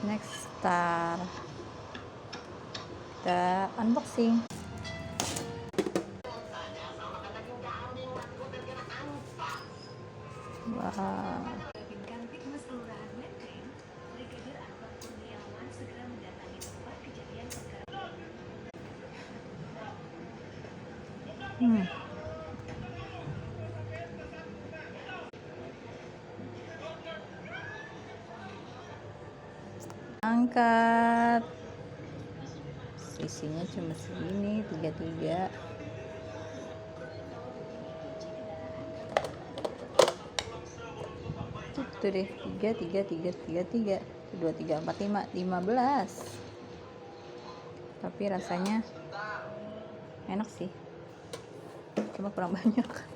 Next Star, kita unboxing. Wow. Angkat, sisinya cuma segini, tiga itu deh, tiga, 2, 3, 4, 5, 15. Tapi rasanya enak sih, cuma kurang banyak.